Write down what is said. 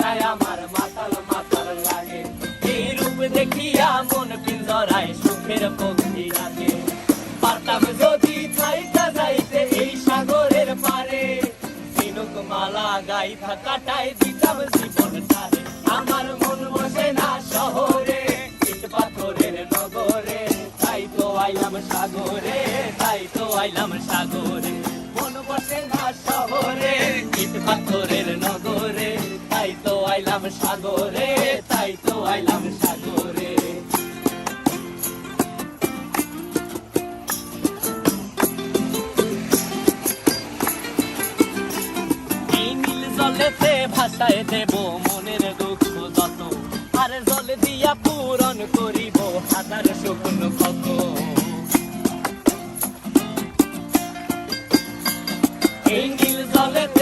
যায় আমার মাতাল মাতাল লাগে। এই রূপ দেখিয়া মন পিঞ্জরায় সুখের পক্ষী ডাকে। পারতাম যদি থাইকা যাইতে এই সাগরের পারে, ঝিনুক মালা গাইথা কাটাই দিতাম জীবনটারে। আমার মন বসে না শহরে, ইট পাথরের নগরে, তাই তো আইলাম সাগরে, তাই তো আইলাম সাগরে। মন বসে না শহরে, ইট পাথরের নগরে, তাই তো আইলাম সাগরে, তাই তো আইলাম সাগরে। এই নীল জলেতে ভাসায় দেব মনের দুঃখ যত, আর জল দিয়া পূরণ করিব হাজার শুকনো ক্ষত। এই নীল জলেতে